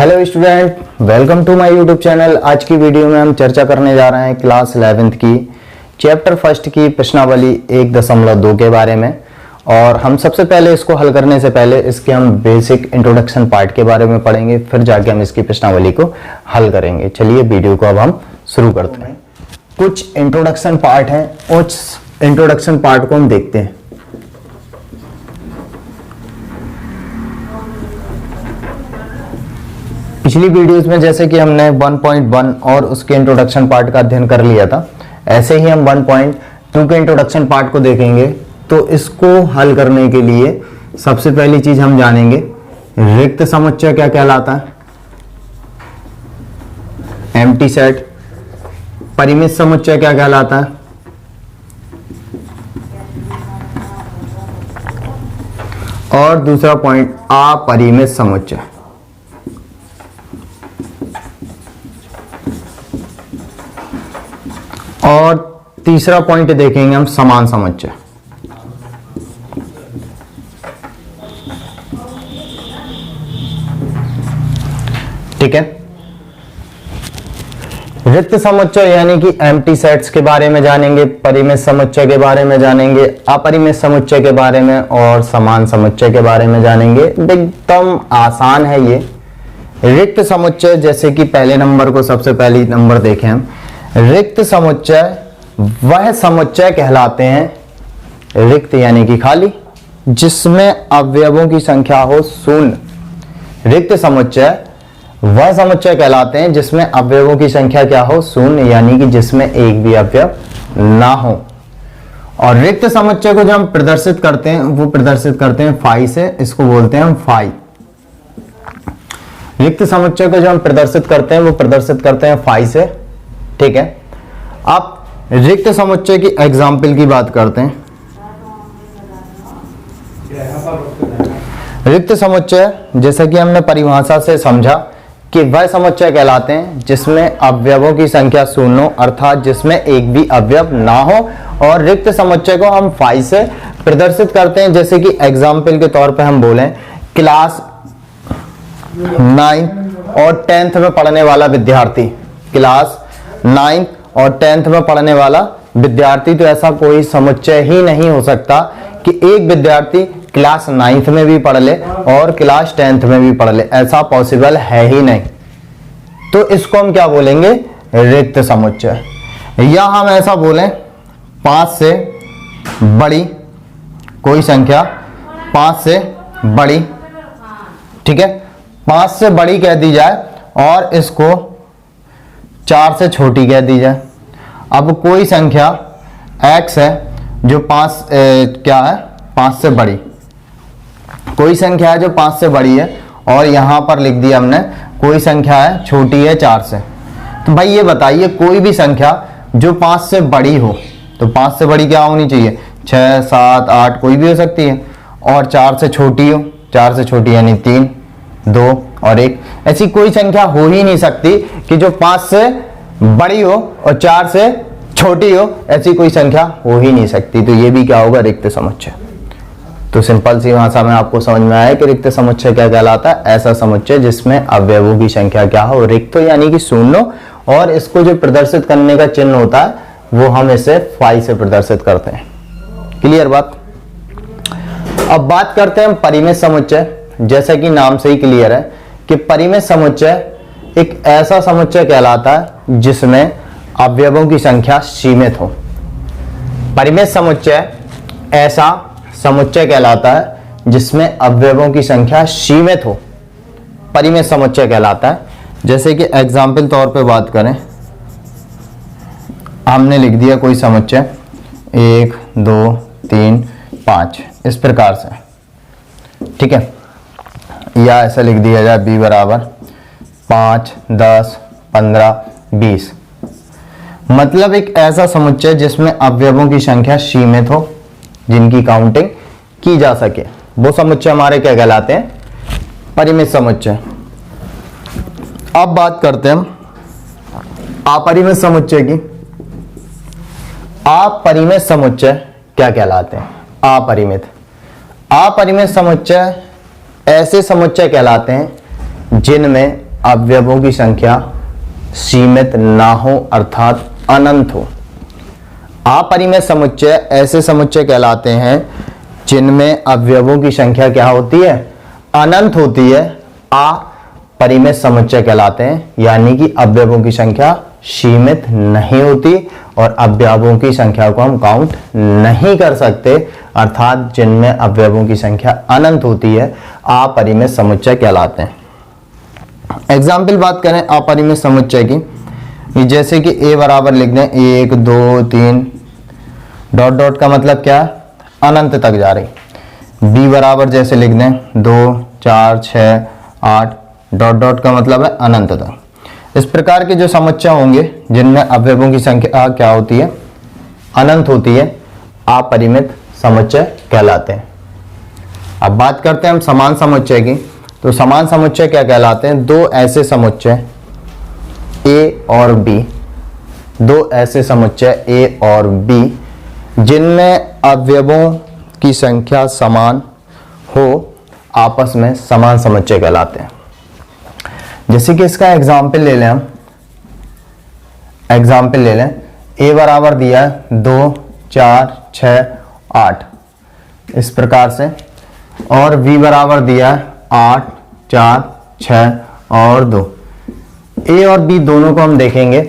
Hello student, welcome to my YouTube channel. आज की video में हम चर्चा करने जा रहे हैं क्लास 11th की चैप्टर फर्स्ट की प्रश्नावली 1.2 के बारे में। और हम सबसे पहले इसको हल करने से पहले इसके हम बेसिक इंट्रोडक्शन पार्ट के बारे में पढ़ेंगे, फिर जाके हम इसकी प्रश्नावली को हल करेंगे। चलिए वीडियो को अब हम शुरू करते हैं। कुछ इंट्रोडक्शन पार्ट हैं, उस इंट्रोडक्शन पार्ट को हम देखते हैं। पिछली वीडियोस में जैसे कि हमने 1.1 और उसके इंट्रोडक्शन पार्ट का अध्ययन कर लिया था, ऐसे ही हम 1.2 के इंट्रोडक्शन पार्ट को देखेंगे। तो इसको हल करने के लिए सबसे पहली चीज हम जानेंगे रिक्त समुच्चय क्या कहलाता है, एम्प्टी सेट। परिमित समुच्चय क्या कहलाता है, और दूसरा पॉइंट अपरिमित समुच्चय। और तीसरा पॉइंट देखेंगे हम समान समुच्चय। ठीक है, रिक्त समुच्चय यानी कि एम्प्टी सेट्स के बारे में जानेंगे, परिमित समुच्चय के बारे में जानेंगे, अपरिमित समुच्चय के बारे में और समान समुच्चय के बारे में जानेंगे। एकदम आसान है ये। रिक्त समुच्चय, जैसे कि पहले नंबर को सबसे पहली नंबर देखें हम, रिक्त समुच्चय वह समुच्चय कहलाते हैं, रिक्त यानी कि खाली, जिसमें अवयवों की संख्या हो शून्य। रिक्त समुच्चय वह समुच्चय कहलाते हैं जिसमें अवयवों की संख्या क्या हो, शून्य, यानी कि जिसमें एक भी अवयव ना हो। और रिक्त समुच्चय को जो हम प्रदर्शित करते हैं वो प्रदर्शित करते हैं फाई से, इसको बोलते हैं हम फाई। रिक्त समुच्चय को जो हम प्रदर्शित करते हैं वो प्रदर्शित करते हैं फाई से। ठीक है, आप रिक्त समुच्चय की एग्जाम्पल की बात करते हैं। रिक्त समुच्चय, जैसा कि हमने परिभाषा से समझा कि वह समुच्चय कहलाते हैं जिसमें अवयवों की संख्या शून्य हो, अर्थात जिसमें एक भी अवयव ना हो। और रिक्त समुच्चय को हम फाई से प्रदर्शित करते हैं। जैसे कि एग्जाम्पल के तौर पर हम बोलें, क्लास 9 और 10th में पढ़ने वाला विद्यार्थी, क्लास 9 और 10th में पढ़ने वाला विद्यार्थी। तो ऐसा कोई समुच्चय ही नहीं हो सकता कि एक विद्यार्थी क्लास 9th में भी पढ़ ले और क्लास 10th में भी पढ़ ले, ऐसा पॉसिबल है ही नहीं। तो इसको हम क्या बोलेंगे, रिक्त समुच्चय। या हम ऐसा बोलें, 5 से बड़ी कोई संख्या, 5 से बड़ी, ठीक है, 5 से बड़ी कह दी जाए और इसको 4 से छोटी कह दी जाए। अब कोई संख्या x है जो 5 से बड़ी, कोई संख्या है जो 5 से बड़ी है, और यहां पर लिख दिया हमने कोई संख्या है छोटी है 4 से। तो भाई ये बताइए, कोई भी संख्या जो 5 से बड़ी हो, तो 5 से बड़ी क्या होनी चाहिए, 6, 7, 8 कोई भी हो सकती है, और 4 से छोटी हो, 4 से छोटी यानी 3, 2 और 1। ऐसी कोई संख्या हो ही नहीं सकती कि जो 5 से बड़ी हो और 4 से छोटी हो, ऐसी कोई संख्या हो ही नहीं सकती। तो ये भी क्या होगा, रिक्त समुच्चय। तो सिंपल सी भाषा में आपको समझ में आया कि रिक्त समुच्चय क्या कहलाता है, ऐसा समुच्चय जिसमें अवयवों की संख्या क्या हो, रिक्त यानी कि शून्य, और इसको जो प्रदर्शित करने का चिन्ह होता है वो हम इसे फाई से प्रदर्शित करते हैं। क्लियर बात। अब बात करते हैं परिमित समुच्चय। जैसा कि नाम से ही क्लियर है कि परिमित समुच्चय एक ऐसा समुच्चय कहलाता है जिसमें अवयवों की संख्या सीमित हो। परिमित समुच्चय ऐसा समुच्चय कहलाता है जिसमें अवयवों की संख्या सीमित हो, परिमित समुच्चय कहलाता है। जैसे कि एग्जाम्पल तौर पे बात करें, हमने लिख दिया कोई समुच्चय 1, 2, 3, 5 इस प्रकार से, ठीक है, या ऐसा लिख दिया जाए b बराबर 5, 10, 15, 20। मतलब एक ऐसा समुच्चय जिसमें अवयवों की संख्या सीमित हो, जिनकी काउंटिंग की जा सके, वो समुच्चय हमारे क्या कहलाते हैं, परिमित समुच्चय। अब बात करते हैं हम अपरिमित समुच्चय की। अपरिमित समुच्चय क्या कहलाते हैं, अपरिमित समुच्चय ऐसे समुच्चय कहलाते हैं जिनमें अवयवों की संख्या सीमित ना हो अर्थात अनंत हो। अपरिमित समुच्चय ऐसे समुच्चय कहलाते हैं जिनमें अवयवों की संख्या क्या होती है, अनंत होती है। अपरिमित समुच्चय कहलाते हैं, यानी कि अवयवों की संख्या सीमित नहीं होती और अवयवों की संख्या को हम काउंट नहीं कर सकते, अर्थात जिनमें अवयवों की संख्या अनंत होती है अपरिमित समुच्चय कहलाते हैं। एग्जाम्पल बात करें अपरिमित समुच्चय की, जैसे कि a बराबर लिख दें 1 2 3 डॉट डॉट का मतलब क्या है, अनंत तक जा रही। b बराबर जैसे लिख दें 2 4 6 8 डॉट डॉट का मतलब है अनंत तक। इस प्रकार के जो समुच्चय होंगे जिनमें अवयवों की संख्या क्या होती है, अनंत होती है, अपरिमित समुच्चय कहलाते हैं। अब बात करते हैं हम समान समुच्चय की। तो समान समुच्चय क्या कहलाते हैं, दो ऐसे समुच्चय a और b, दो ऐसे समुच्चय a और b जिनमें अवयवों की संख्या समान हो, आपस में समान समुच्चय कहलाते हैं। जैसे कि इसका एग्जाम्पल ले लें हम, एग्जाम्पल ले लें a बराबर दिया है 2 4 6 8 इस प्रकार से, और b बराबर दिया है 8 4 6 और 2। a और b दोनों को हम देखेंगे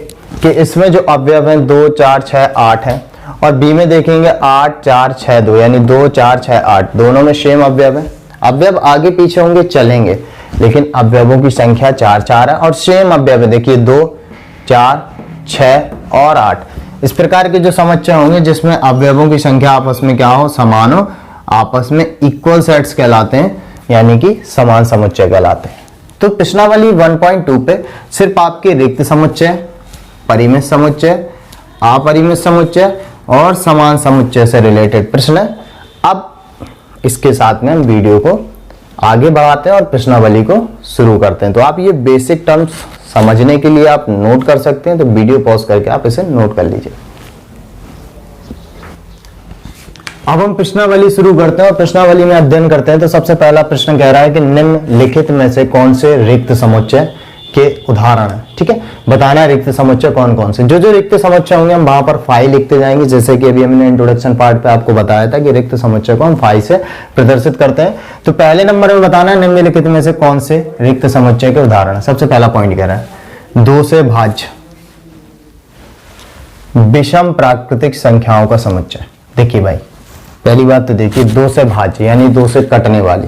कि इसमें जो अवयव हैं 2 4 6 8 है, और b में देखेंगे 8 4 6 2, यानी 2 4 6 8 दोनों में सेम अवयव है। अवयव आगे पीछे होंगे चलेंगे, लेकिन अवयवों की संख्या 4 4 है और सेम अवयव है। देखिए 2 4 6 और 8 इस प्रकार के जो समुच्चय होंगे जिसमें अवयवों की संख्या आपस में क्या हो, समान हो, आपस में इक्वल सेट्स कहलाते हैं, यानी कि समान समुच्चय कहलाते हैं। तो प्रश्नावली 1.2 पे सिर्फ आपके रिक्त समुच्चय, परिमित समुच्चय, अपरिमित समुच्चय और समान समुच्चय से रिलेटेड प्रश्न है। अब इसके साथ में हम वीडियो को आगे बढ़ाते हैं और प्रश्नावली को शुरू करते हैं। तो आप ये बेसिक टर्म्स समझने के लिए आप नोट कर सकते हैं, तो वीडियो पॉज करके आप इसे नोट कर लीजिए। अब हम प्रश्नावली शुरू करते हैं और प्रश्नावली में अध्ययन करते हैं। तो सबसे पहला प्रश्न कह रहा है कि निम्नलिखित में से कौन से रिक्त समुच्चय के उदाहरण है। ठीक है, बताना है रिक्त समुच्चय कौन कौन से। जो जो रिक्त समुच्चय होंगे हम वहां पर फाई लिखते जाएंगे, जैसे कि अभी हमने इंट्रोडक्शन पार्ट पे आपको बताया था कि रिक्त समुच्चय को हम फाई से प्रदर्शित करते हैं। तो पहले नंबर में बताना है निम्नलिखित में से कौन से रिक्त समुच्चय के उदाहरण है। सबसे पहला पॉइंट कह रहा है 2 से भाज्य विषम प्राकृतिक संख्याओं का समुच्चय। देखिए भाई, पहली बात तो देखिए 2 से भाज्य यानी 2 से कटने वाली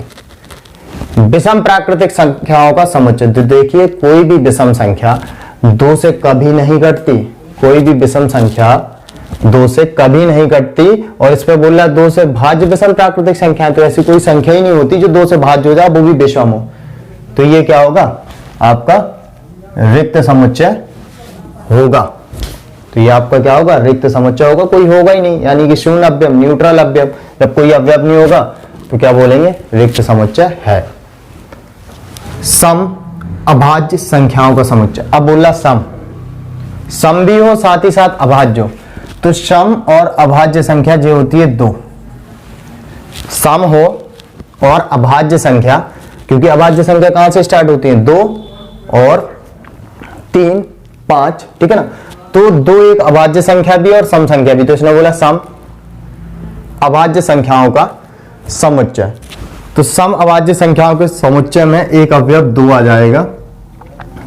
विषम प्राकृतिक संख्याओं का समुच्चय। तो देखिए कोई भी विषम संख्या 2 से कभी नहीं कटती, कोई भी विषम संख्या 2 से कभी नहीं कटती, और इस पे बोल रहा है 2 से भाज्य विषम प्राकृतिक संख्या। तो ऐसी कोई संख्या ही नहीं होती जो 2 से भाज्य हो जाए, वो भी विषम हो। तो ये क्या होगा, आपका रिक्त समुच्चय होगा। तो ये आपका क्या होगा, रिक्त समुच्चय होगा, कोई होगा ही नहीं, यानी कि शून्य अवयव, न्यूट्रल अवयव। जब कोई अवयव नहीं होगा तो क्या बोलेंगे, रिक्त समुच्चय है। सम अभाज्य संख्याओं का समुच्चय। अब बोला सम भी हो साथ ही साथ अभाज्य हो। तो सम और अभाज्य संख्या जो होती है 2, सम हो और अभाज्य संख्या, क्योंकि अभाज्य संख्या कहां से स्टार्ट होती है, 2 और 3 5, ठीक है ना। तो 2 एक अभाज्य संख्या भी और सम संख्या भी, तो इसने बोला सम अभाज्य संख्याओं का समुच्चय। तो सम अभाज्य संख्याओं के समुच्चय में एक अवयव 2 आ जाएगा,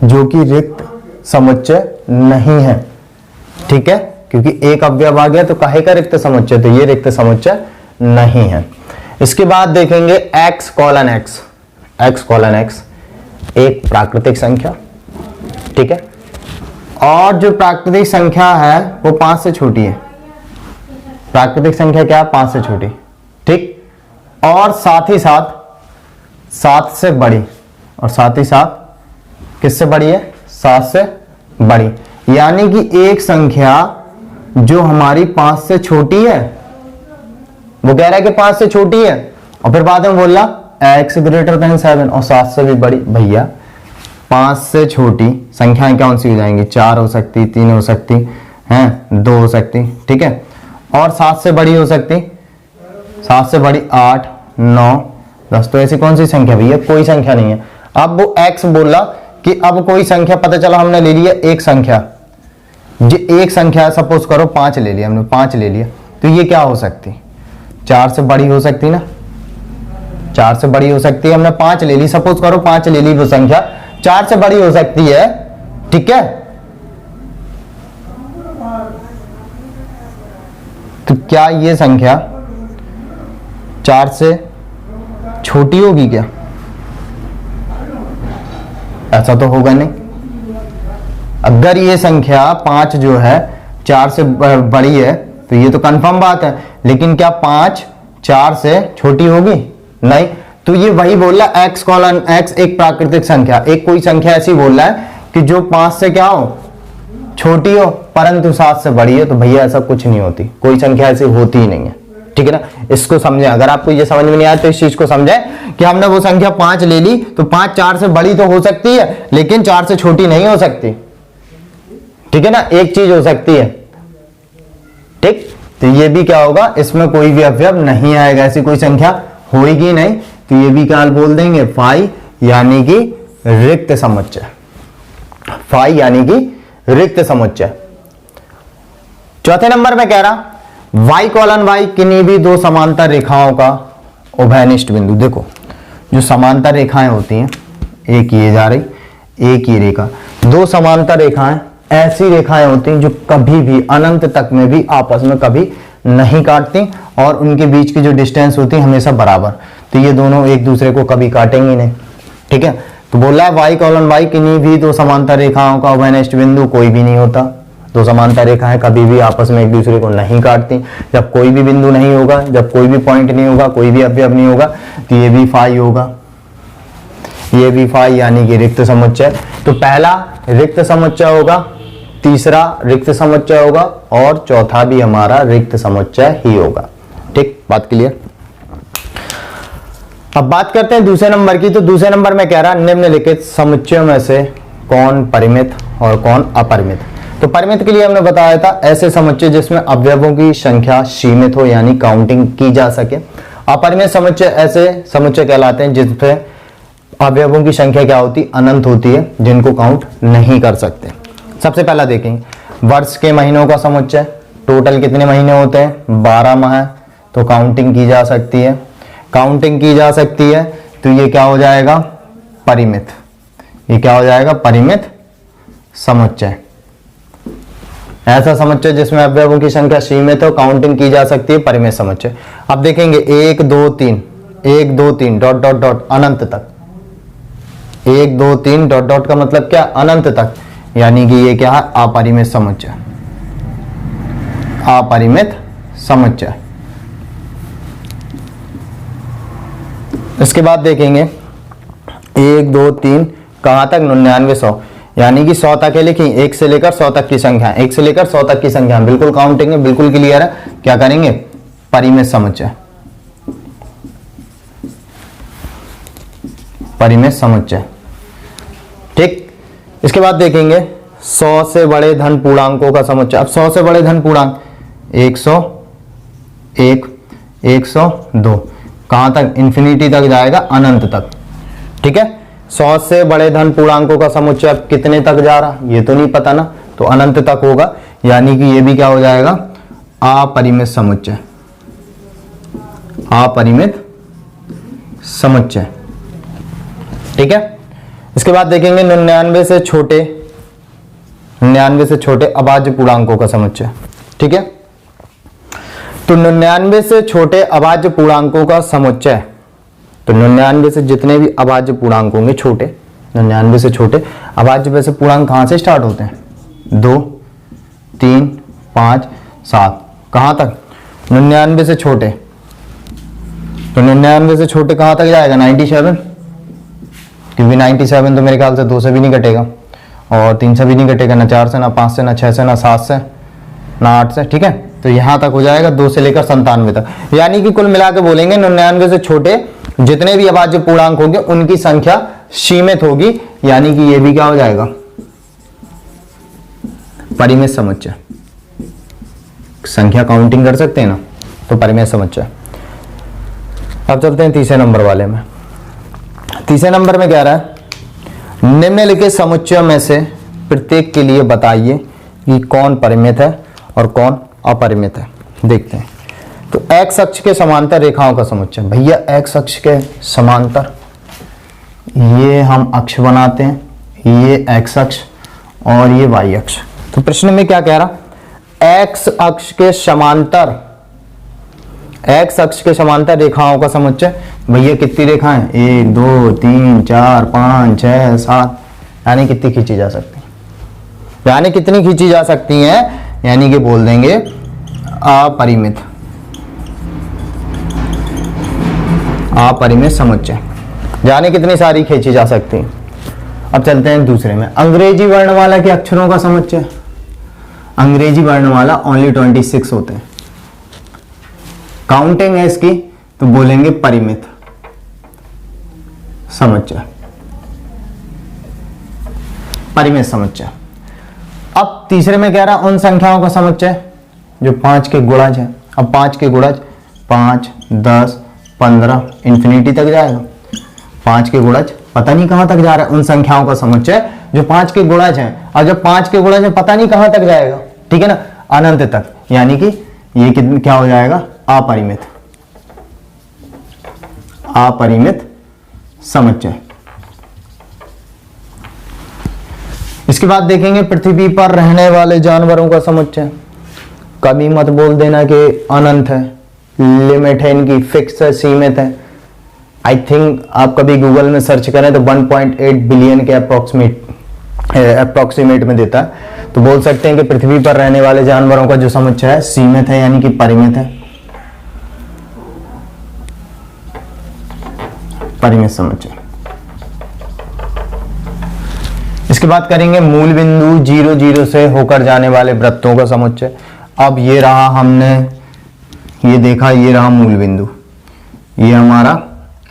जो कि रिक्त समुच्चय नहीं है। ठीक है, क्योंकि एक अवयव आ गया तो काहे का रिक्त समुच्चय, तो ये रिक्त समुच्चय नहीं है। इसके बाद देखेंगे x कॉलन x एक प्राकृतिक संख्या। ठीक है, और जो प्राकृतिक संख्या है वो 5 से छोटी है। प्राकृतिक संख्या क्या है, 5 से छोटी। ठीक, और साथ ही साथ 7 से बड़ी, और साथ ही साथ किससे बड़ी है, 7 से बड़ी। यानी कि एक संख्या जो हमारी 5 से छोटी है, वो कह रहा है कि 5 से छोटी है, और फिर बाद में बोल रहा x ग्रेटर देन 7 और 7 से भी बड़ी। भैया 5 से छोटी संख्याएं कौन सी हो जाएंगी, 4 हो सकती, 3 हो सकती हैं, 2 हो सकती। ठीक है, और 7 से बड़ी हो सकती, 7 से बड़ी 8 9 10। तो ऐसी कौन सी संख्या भैया, कोई संख्या नहीं है। अब वो x बोला कि अब कोई संख्या पता चला हमने ले लिया एक संख्या, जो एक संख्या सपोज करो 5 ले लिया हमने, 5 ले लिया, तो ये क्या हो सकती, 4 से बड़ी हो सकती ना, 4 से बड़ी हो सकती है। हमने 5 ले ली, सपोज करो 5 ले ली, वो संख्या 4 से बड़ी हो सकती है, ठीक है। तो क्या ये संख्या 4 से छोटी होगी क्या? ऐसा तो होगा नहीं। अगर ये संख्या 5 जो है 4 से बड़ी है तो ये तो कंफर्म बात है, लेकिन क्या 5 4 से छोटी होगी? नहीं। तो ये वही बोल रहा है x कॉलन x एक प्राकृतिक संख्या, एक कोई संख्या ऐसी बोल रहा है कि जो 5 से क्या हो, छोटी हो, परंतु 7 से बड़ी है। तो भैया ऐसा कुछ नहीं होती, कोई संख्या ऐसी होती ही नहीं है, ठीक है ना। इसको समझे, अगर आपको ये समझ में नहीं आया तो इस चीज को समझे कि हमने वो संख्या 5 ले ली, तो 5 4 से बड़ी तो हो सकती है, लेकिन 4 से छोटी नहीं हो सकती, ठीक है ना। एक चीज हो सकती है, ठीक। तो ये भी क्या होगा, इसमें कोई भी अवयव नहीं आएगा, ऐसी कोई संख्या होगी नहीं। तो ये भी क्या बोल देंगे, फाई यानी कि रिक्त समुच्चय, फाई यानी कि रिक्त समुच्चय। चौथे नंबर में कह रहा y कॉलन y किन्हीं भी दो समांतर रेखाओं का उभयनिष्ठ बिंदु। देखो जो समांतर रेखाएं होती हैं, एक ये जा रही, एक ये रेखा, दो समांतर रेखाएं ऐसी रेखाएं होती हैं जो कभी भी अनंत तक में भी आपस में कभी नहीं काटती, और उनके बीच की जो डिस्टेंस होती है हमेशा बराबर। तो ये दोनों एक दूसरे को कभी काटेंगे नहीं, ठीक है। तो बोल रहा है y कॉलन y किन्हीं भी दो समांतर रेखाओं का उभयनिष्ठ बिंदु कोई भी नहीं होता। दो समांतर रेखाएं कभी भी आपस में एक दूसरे को नहीं काटती। जब कोई भी बिंदु नहीं होगा, जब कोई भी पॉइंट नहीं होगा, कोई भी अवयव नहीं होगा, तो ये भी फाई होगा, ये भी फाई यानी कि रिक्त समुच्चय। तो पहला रिक्त समुच्चय होगा, तीसरा रिक्त समुच्चय होगा, और चौथा भी हमारा रिक्त समुच्चय ही होगा, ठीक। बात क्लियर। अब बात करते हैं दूसरे नंबर की। तो दूसरे नंबर में कह रहा निम्नलिखित समुच्चयों में से कौन परिमित और कौन अपरिमित। तो परिमित के लिए हमने बताया था ऐसे समुच्चय जिसमें अवयवों की संख्या सीमित हो, यानी काउंटिंग की जा सके। अपरिमित समुच्चय ऐसे समुच्चय कहलाते हैं जिसपे अवयवों की संख्या क्या होती, अनंत होती है, जिनको काउंट नहीं कर सकते। सबसे पहला देखेंगे वर्ष के महीनों का समुच्चय। टोटल कितने महीने होते हैं, 12 माह, तो काउंटिंग की जा सकती है, काउंटिंग की जा सकती है। तो ये क्या हो जाएगा, परिमित। ये क्या हो जाएगा, परिमित समुच्चय। ऐसा समुच्चय जिसमें अवयवों की संख्या सीमित हो, काउंटिंग की जा सकती है, परिमित समुच्चय। अब देखेंगे 1 2 3, 1 2 3 डॉट डॉट डॉट अनंत तक। 1 2 3 डॉट डॉट का मतलब क्या, अनंत तक, यानी कि ये क्या है, अपरिमित समुच्चय, अपरिमित समुच्चय। इसके बाद देखेंगे 1 2 3 कहां तक, 99 100, यानी कि 100 तक है लिखी, 1 से लेकर 100 तक की संख्या, 1 से लेकर 100 तक की संख्या, बिल्कुल काउंटिंग है, बिल्कुल क्लियर है। क्या करेंगे, परिमित समुच्चय, परिमित समुच्चय, ठीक। इसके बाद देखेंगे 100 से बड़े धन पूर्णांकों का समुच्चय। अब 100 से बड़े धन पूर्णांक 101 102 कहां तक, इंफिनिटी तक जाएगा, अनंत तक, ठीक है। 100 से बड़े धन पूर्णांकों का समुच्चय अब कितने तक जा रहा, ये तो नहीं पता ना, तो अनंत तक होगा, यानी कि ये भी क्या हो जाएगा, अपरिमित समुच्चय, अपरिमित समुच्चय, ठीक है। इसके बाद देखेंगे 99 से छोटे, 99 से छोटे अभाज्य पूर्णांकों का समुच्चय, ठीक है। तो 99 से छोटे अभाज्य पूर्णांकों का समुच्चय, तो 99 से जितने भी अभाज्य पूर्णांक होंगे छोटे, 99 से छोटे अभाज्य वैसे पूर्णांक कहां से स्टार्ट होते हैं, 2 3 5 7, कहां तक, 99 से छोटे। तो 99 से छोटे कहां तक जाएगा, 97, क्योंकि 97 तो मेरे ख्याल से 2 से भी नहीं कटेगा, और 3 से भी नहीं कटेगा, ना 4 से, ना 5 से, ना 6 से, ना 7 से, ना 8 से, ठीक है। तो यहां तक हो जाएगा 2 से लेकर 97 तक, यानी कि कुल मिला के बोलेंगे 99 से छोटे जितने भी अभाज्य पूर्णांक होंगे उनकी संख्या सीमित होगी, यानी कि ये भी क्या हो जाएगा, परिमित समुच्चय। संख्या काउंटिंग कर सकते हैं ना, तो परिमित समुच्चय। अब चलते हैं तीसरे नंबर वाले में। तीसरे नंबर में क्या रहा है, निम्नलिखित समुच्चयों में से प्रत्येक के लिए बताइए कि कौन परिमित है और कौन अपरिमित है। देखते हैं। तो x अक्ष के समांतर रेखाओं का समुच्चय, भैया x अक्ष के समांतर ये हम अक्ष बनाते हैं, ये x अक्ष और ये y अक्ष। तो प्रश्न में क्या कह रहा, x अक्ष के समांतर, x अक्ष के समांतर रेखाओं का समुच्चय, भैया कितनी रेखाएं, 1 2 3 4 5 6 7, यानी कितनी खींची जा सकती है, यानी कितनी खींची जा सकती हैं, यानी कि बोल देंगे अपरिमित, अपरिमित समुच्चय, यानी कितनी सारी खींची जा सकती हैं। अब चलते हैं दूसरे में, अंग्रेजी वर्णमाला के अक्षरों का समुच्चय। अंग्रेजी वर्णमाला ओनली 26 होते हैं, काउंटिंग है इसकी, तो बोलेंगे परिमित समुच्चय, परिमित समुच्चय। अब तीसरे में कह रहा उन संख्याओं का समुच्चय जो 5 के गुणज है। अब 5 के गुणज 5 10 15 इंफिनिटी तक जाएगा। 5 के गुणज पता नहीं कहां तक जा रहा है, उन संख्याओं का समुच्चय जो 5 के गुणज हैं। और जब 5 के गुणज है पता नहीं कहां तक जाएगा, ठीक है ना, अनंत तक, यानी कि ये कितने क्या हो जाएगा, अपरिमित, अपरिमित समुच्चय। इसके बाद देखेंगे पृथ्वी पर रहने वाले जानवरों का समुच्चय। कभी मत बोल देना कि अनंत है, लिमिट है इनकी, फिक्स है, सीमित है। आई थिंक आप कभी गूगल में सर्च करें तो 1.8 बिलियन के अप्रोक्सीमेट में देता है। तो बोल सकते हैं कि पृथ्वी पर रहने वाले जानवरों का जो समुच्चय है सीमित है, यानी कि परिमित है, परिमित समुच्चय। इसके बाद करेंगे मूल बिंदु 0 0 से होकर जाने वाले वृत्तों का समुच्चय। अब ये रहा, हमने ये देखा, ये रहा मूल बिंदु, ये हमारा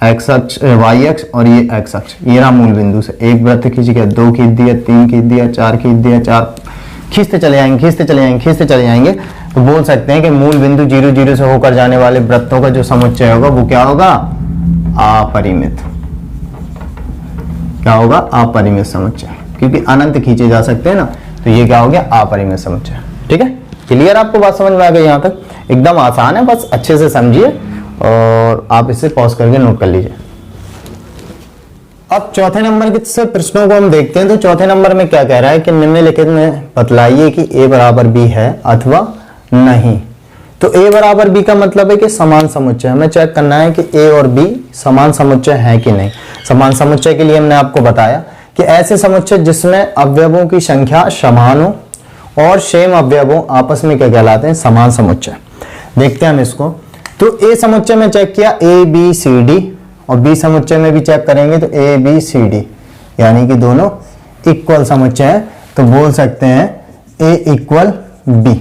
x अक्ष, y अक्ष और ये x अक्ष, ये रहा मूल बिंदु से एक वृत्त खींच गया, 2 खींच दिया, 3 खींच दिया, 4 खींच दिया, 4 खींचते चले जाएंगे, खींचते चले जाएंगे, खींचते चले जाएंगे। तो बोल सकते हैं कि मूल बिंदु 0 0 से होकर जाने वाले वृत्तों का जो समुच्चय होगा वो क्या होगा, अपरिमित। क्या होगा, अपरिमित समुच्चय, क्योंकि अनंत खींचे जा सकते हैं ना, तो ये क्या हो गया, अपरिमित समुच्चय। ठीक है, क्लियर, आपको बात समझ में आ गई, यहां तक एकदम आसान है, बस अच्छे से समझिए और आप इसे पॉज करके नोट कर लीजिए। अब चौथे नंबर के से प्रश्नों को हम देखते हैं। तो चौथे नंबर में क्या कह रहा है कि निम्नलिखित में बतलाइए कि a बराबर b है अथवा नहीं। तो a बराबर b का मतलब है कि समान समुच्चय, हमें चेक करना है कि a और b समान समुच्चय है कि नहीं। समान समुच्चय के लिए हमने आपको बताया कि ऐसे समुच्चय जिसमें अवयवों की संख्या समान हो और सेम अवयवों आपस में क्या कहलाते हैं, समान समुच्चय। देखते हैं हम इसको। तो a समुच्चय में चेक किया a b c d, और b समुच्चय में भी चेक करेंगे तो a b c d, यानी कि दोनों इक्वल समुच्चय है। तो बोल सकते हैं a इक्वल b।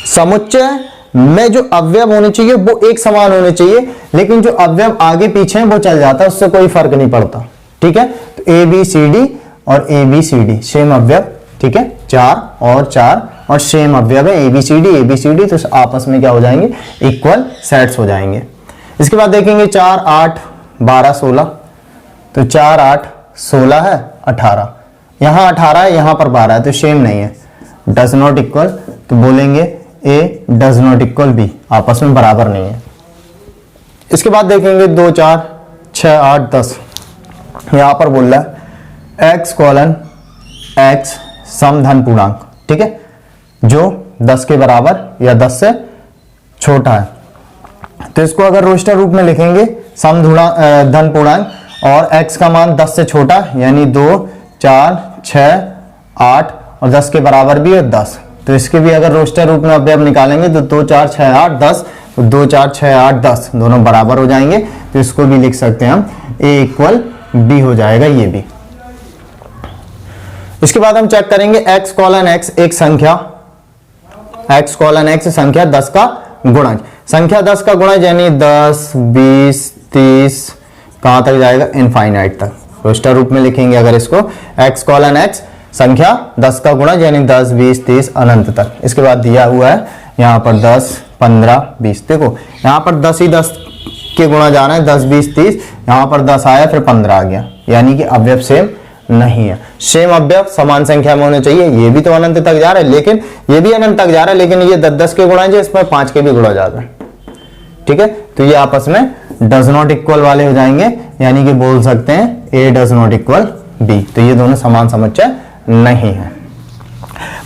समुच्चय में जो अवयव होने चाहिए वो एक समान होने चाहिए, लेकिन जो अवयव आगे पीछे हैं वो चल जाता है, उससे कोई फर्क नहीं पड़ता। ठीक है, तो a b c d और a b c d same अवयव, ठीक है, 4 और 4 और सेम अवयव है ABCD, तो आपस में क्या हो जाएंगे, इक्वल सेट्स हो जाएंगे। इसके बाद देखेंगे 4 8 12 16, तो 4 8 16 है 18, यहाँ 18 है, यहाँ पर 12 है, तो सेम नहीं है, डज नॉट इक्वल। तो बोलेंगे A does not equal B, आपस में बराबर नहीं है। इसके बाद देखेंगे 2 4 6 8 10, यहाँ पर बोल रहा है x कोलन x समधन पूर्णांक, ठीक है, जो 10 के बराबर या 10 से छोटा है। तो इसको अगर रोस्टर रूप में लिखेंगे समधन पूर्णांक, और x का मान 10 से छोटा यानी 2 4 6 8 और 10 के बराबर भी है 10। तो इसके भी अगर रोस्टर रूप में अवयव निकालेंगे तो 2 4 6 8 10, तो 2 4 6 8 10 दोनों बराबर हो जाएंगे। तो इसको भी लिख सकते हैं हम a इक्वल b हो जाएगा, ये भी। इसके बाद हम चेक करेंगे x कोलन x एक संख्या, x कोलन x संख्या 10 का गुणज, संख्या 10 का गुणज यानी 10 20 30 कहां तक जाएगा, इनफाइनाइट तक। रोस्टर रूप में लिखेंगे अगर इसको, x कोलन x संख्या 10 का गुणज यानी 10 20 30 अनंत तक। इसके बाद दिया हुआ है यहाँ पर 10 15 20, देखो यहाँ पर 10 ही 10 के गुणा जा रहे हैं, 10 20 30, यहां पर 10 आया फिर 15 आ गया, यानी कि अवयव सेम नहीं है। सेम अवयव समान संख्या में होने चाहिए। ये भी तो अनंत तक जा रहा है, लेकिन ये भी अनंत तक जा रहा है, लेकिन ये 10 के गुणा है, इसमें 5 के भी गुणा जा रहा है। ठीक है, तो ये आपस में डज नॉट इक्वल वाले हो जाएंगे, यानी कि बोल सकते हैं ए डज नॉट इक्वल बी। तो ये दोनों समान समुच्चय नहीं है।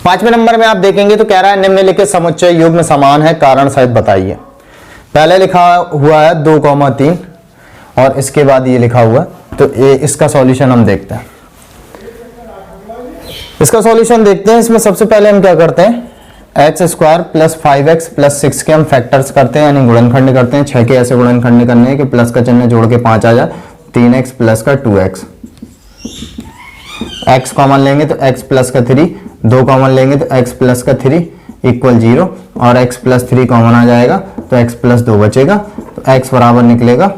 5वें नंबर में आप देखेंगे तो कह रहा है निम्नलिखित समुच्चय युग्म समान है, कारण सहित बताइए। पहले लिखा हुआ है 2,3 और इसके बाद ये लिखा हुआ है, तो इसका सॉल्यूशन हम देखते हैं। इसका सॉल्यूशन देखते हैं। इसमें सबसे पहले हम क्या करते हैं, x² + 5x + 6 के हम फैक्टर्स करते हैं, यानी गुणनखंड करते हैं। 6 के ऐसे गुणनखंड करने हैं कि प्लस का चिन्ह जोड़ के 5 आ जाए, 3x + का 2x, x कॉमन लेंगे तो x + का 3, 2 कॉमन लेंगे तो x + का 3 = 0 और x + 3 कॉमन आ जाएगा तो x + 2 बचेगा, तो x बराबर निकलेगा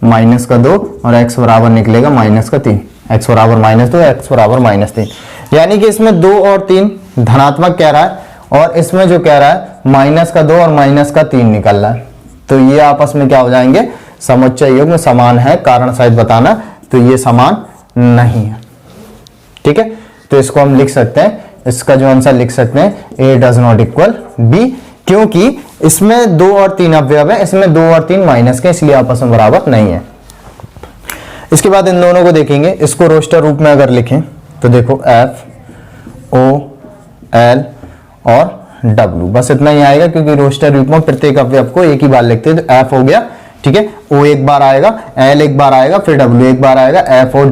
-2 और x बराबर निकलेगा -3, x बराबर -2, x बराबर -3। यानी कि इसमें 2 और 3 धनात्मक कह रहा है और इसमें जो कह रहा है -2 और -3 निकल रहा है। तो ये आपस में क्या हो जाएंगे, समुच्चय युग्म समान है, कारण सहित बताना। तो ये समान नहीं है। ठीक है, तो इसको हम लिख सकते हैं, इसका जो आंसर लिख सकते हैं ए डज नॉट इक्वल बी, क्योंकि इसमें 2 और 3 अवयव है, इसमें 2 और 3 माइनस के, इसलिए आपस में बराबर नहीं है। इसके बाद इन दोनों को देखेंगे। इसको रोस्टर रूप में अगर लिखें तो देखो F O L और W, बस इतना ही आएगा, क्योंकि रोस्टर रूप में प्रत्येक अवयव को एक ही बार लिखते हैं। तो F हो गया, ठीक है, O एक बार आएगा, L एक बार आएगा, फिर W एक बार आएगा, F O L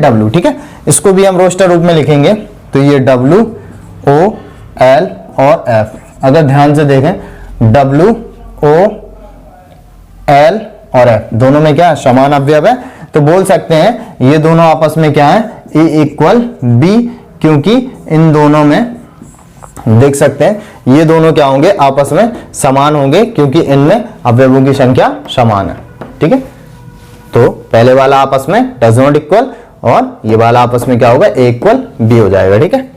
W। ठीक है, इसको भी हम रोस्टर रूप में लिखेंगे तो ये W O L और F। अगर ध्यान से देखें W O L और F दोनों में क्या है, समान अवयव है, तो बोल सकते हैं ये दोनों आपस में क्या है, A = B, क्योंकि इन दोनों में देख सकते हैं ये दोनों क्या होंगे, आपस में समान होंगे, क्योंकि इनमें अवयवों की संख्या समान है। ठीक है, तो पहले वाला आपस में डज नॉट इक्वल और ये वाला आपस में क्या होगा, A = B हो जाएगा। ठीक है,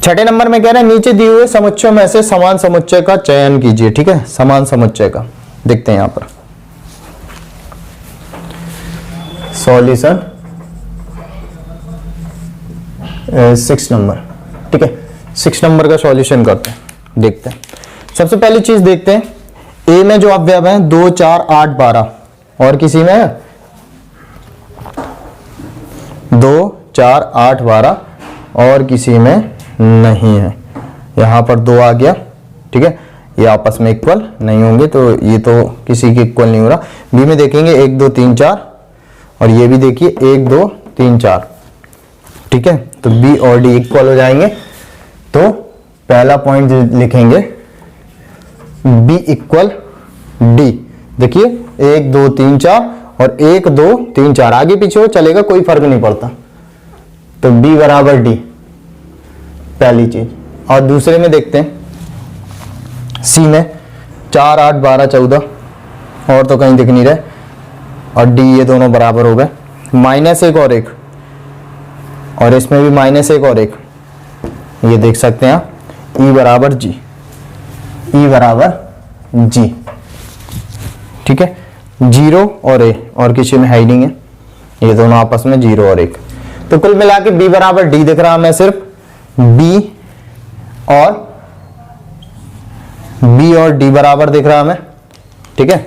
6ठे नंबर में कह रहे हैं नीचे दिए हुए समुच्चयों में से समान समुच्चय का चयन कीजिए। ठीक है, समान समुच्चय का देखते हैं यहां पर सॉल्यूशन 6 नंबर। ठीक है, 6 नंबर का सॉल्यूशन करते हैं, देखते हैं। सबसे पहली चीज देखते हैं, ए में जो अवयव है 2 4 8 12 और किसी में 2 4 8 12 और किसी में नहीं है। यहां पर 2 आ गया। ठीक है, ये आपस में इक्वल नहीं होंगे, तो ये तो किसी के इक्वल नहीं हो रहा। बी में देखेंगे 1 2 3 4 और ये भी देखिए 1 2 3 4। ठीक है, तो बी और डी इक्वल हो जाएंगे। तो पहला पॉइंट लिखेंगे बी = डी। देखिए 1 2 3 4 और 1 2 3 4 आगे पीछे हो चलेगा, कोई फर्क नहीं पड़ता। तो बी = डी, पहली चीज। और दूसरे में देखते हैं सी में 4 8 12 14 और तो कहीं दिख नहीं रहे, और डी ये दोनों बराबर हो गए, -1 और 1, और इसमें भी -1 और 1, ये देख सकते हैं आप, E = G, E = G। ठीक है, 0 और A और किसी में है ही नहीं है, ये दोनों आपस में 0 और 1। तो कुल मिला के B = D दिख रहा हमें, सिर्फ B और D बराबर दिख रहा हमें। ठीक है,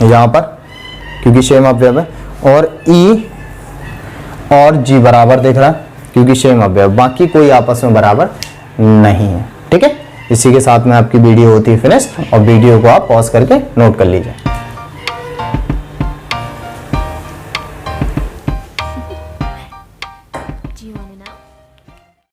यहां पर क्योंकि सेम अवयव है, और E और G बराबर दिख रहा है क्योंकि सेम अवयव, बाकी कोई आपस में बराबर नहीं है। ठीक है, इसी के साथ में आपकी वीडियो होती है फिनिश, और वीडियो को आप पॉज करके नोट कर लीजिए।